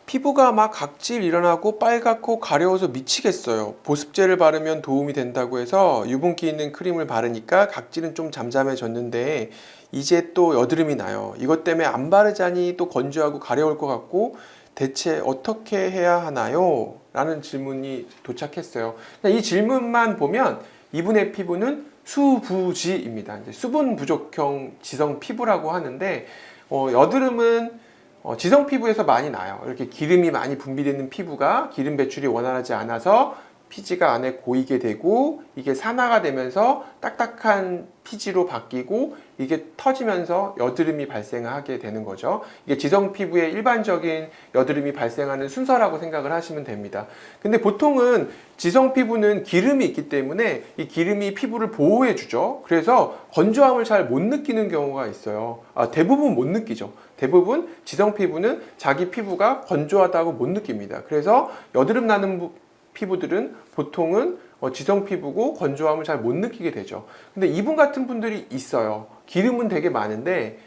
피부가 막 각질 일어나고 빨갛고 가려워서 미치겠어요. 보습제를 바르면 도움이 된다고 해서 유분기 있는 크림을 바르니까 각질은 좀 잠잠해졌는데 이제 또 여드름이 나요. 이것 때문에 안 바르자니 또 건조하고 가려울 것 같고 대체 어떻게 해야 하나요? 라는 질문이 도착했어요. 이 질문만 보면 이분의 피부는 수부지입니다. 이제 수분 부족형 지성 피부라고 하는데 여드름은 지성 피부에서 많이 나요. 이렇게 기름이 많이 분비되는 피부가 기름 배출이 원활하지 않아서 피지가 안에 고이게 되고 이게 산화가 되면서 딱딱한 피지로 바뀌고 이게 터지면서 여드름이 발생하게 되는 거죠. 이게 지성 피부의 일반적인 여드름이 발생하는 순서라고 생각을 하시면 됩니다. 근데 보통은 지성 피부는 기름이 있기 때문에 이 기름이 피부를 보호해 주죠. 그래서 건조함을 잘 못 느끼는 경우가 있어요. 대부분 못 느끼죠. 대부분 지성 피부는 자기 피부가 건조하다고 못 느낍니다. 그래서 여드름 나는 피부들은 보통은 지성 피부고 건조함을 잘 못 느끼게 되죠. 근데 이분 같은 분들이 있어요. 기름은 되게 많은데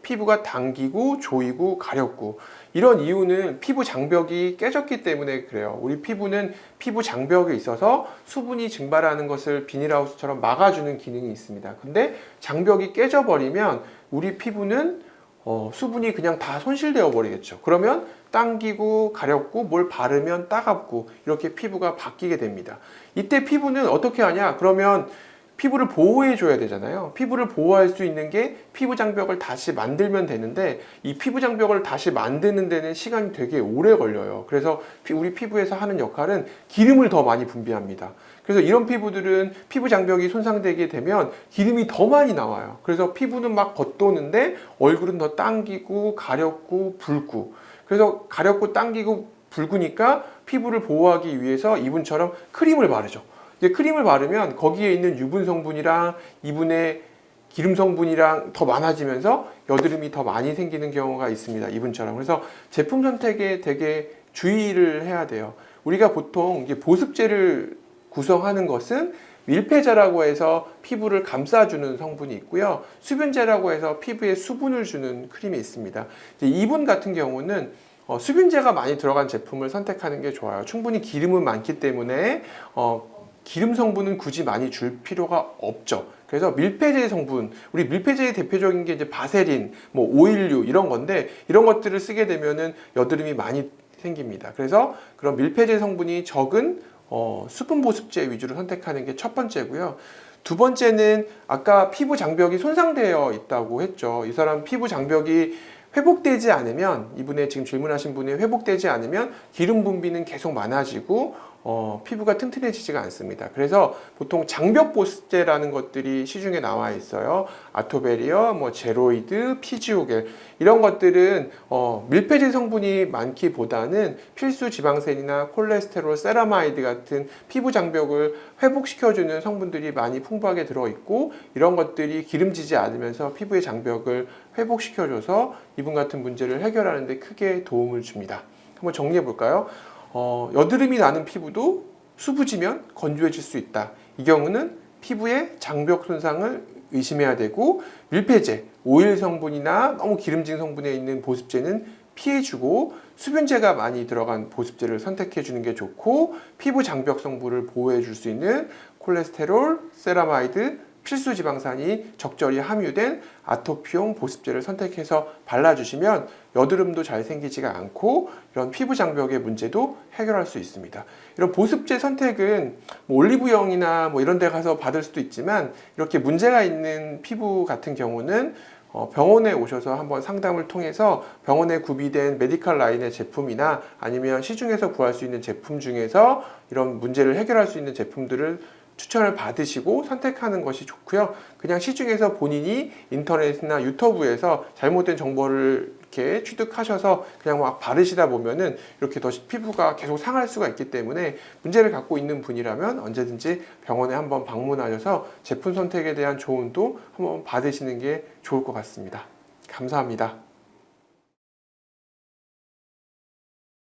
피부가 당기고 조이고 가렵고 이런 이유는 피부 장벽이 깨졌기 때문에 그래요. 우리 피부는 피부 장벽에 있어서 수분이 증발하는 것을 비닐하우스처럼 막아주는 기능이 있습니다. 근데 장벽이 깨져버리면 우리 피부는 수분이 그냥 다 손실되어 버리겠죠. 그러면 당기고 가렵고 뭘 바르면 따갑고 이렇게 피부가 바뀌게 됩니다. 이때 피부는 어떻게 하냐? 그러면 피부를 보호해 줘야 되잖아요. 피부를 보호할 수 있는 게 피부 장벽을 다시 만들면 되는데 이 피부 장벽을 다시 만드는 데는 시간이 되게 오래 걸려요. 그래서 우리 피부에서 하는 역할은 기름을 더 많이 분비합니다. 그래서 이런 피부들은 피부 장벽이 손상되게 되면 기름이 더 많이 나와요. 그래서 피부는 막 겉도는데 얼굴은 더 당기고 가렵고 붉고, 그래서 가렵고 당기고 붉으니까 피부를 보호하기 위해서 이분처럼 크림을 바르죠. 이제 크림을 바르면 거기에 있는 유분 성분이랑 이분의 기름 성분이랑 더 많아지면서 여드름이 더 많이 생기는 경우가 있습니다. 이분처럼. 그래서 제품 선택에 되게 주의를 해야 돼요. 우리가 보통 이제 보습제를 구성하는 것은 밀폐제라고 해서 피부를 감싸주는 성분이 있고요. 수분제라고 해서 피부에 수분을 주는 크림이 있습니다. 이분 같은 경우는 수분제가 많이 들어간 제품을 선택하는 게 좋아요. 충분히 기름은 많기 때문에 기름 성분은 굳이 많이 줄 필요가 없죠. 그래서 밀폐제 성분, 우리 밀폐제의 대표적인 게 이제 바세린, 뭐 오일류 이런 건데 이런 것들을 쓰게 되면은 여드름이 많이 생깁니다. 그래서 그런 밀폐제 성분이 적은 수분 보습제 위주로 선택하는 게 첫 번째고요. 두 번째는 아까 피부 장벽이 손상되어 있다고 했죠. 이 사람 피부 장벽이 회복되지 않으면, 이분의 지금 질문하신 분이 회복되지 않으면 기름 분비는 계속 많아지고 피부가 튼튼해지지가 않습니다. 그래서 보통 장벽 보습제라는 것들이 시중에 나와 있어요. 아토베리어, 뭐 제로이드, 피지오겔 이런 것들은 밀폐제 성분이 많기보다는 필수 지방산이나 콜레스테롤, 세라마이드 같은 피부 장벽을 회복시켜주는 성분들이 많이 풍부하게 들어있고 이런 것들이 기름지지 않으면서 피부의 장벽을 회복시켜줘서 이분 같은 문제를 해결하는 데 크게 도움을 줍니다. 한번 정리해 볼까요? 여드름이 나는 피부도 수부지면 건조해질 수 있다. 이 경우는 피부의 장벽 손상을 의심해야 되고 밀폐제, 오일 성분이나 너무 기름진 성분에 있는 보습제는 피해주고 수분제가 많이 들어간 보습제를 선택해 주는 게 좋고 피부 장벽 성분을 보호해 줄 수 있는 콜레스테롤, 세라마이드, 필수 지방산이 적절히 함유된 아토피용 보습제를 선택해서 발라주시면 여드름도 잘 생기지가 않고 이런 피부 장벽의 문제도 해결할 수 있습니다. 이런 보습제 선택은 뭐 올리브영이나 뭐 이런 데 가서 받을 수도 있지만 이렇게 문제가 있는 피부 같은 경우는 병원에 오셔서 한번 상담을 통해서 병원에 구비된 메디컬 라인의 제품이나 아니면 시중에서 구할 수 있는 제품 중에서 이런 문제를 해결할 수 있는 제품들을 추천을 받으시고 선택하는 것이 좋고요. 그냥 시중에서 본인이 인터넷이나 유튜브에서 잘못된 정보를 이렇게 취득하셔서 그냥 막 바르시다 보면은 이렇게 더 피부가 계속 상할 수가 있기 때문에 문제를 갖고 있는 분이라면 언제든지 병원에 한번 방문하셔서 제품 선택에 대한 조언도 한번 받으시는 게 좋을 것 같습니다. 감사합니다.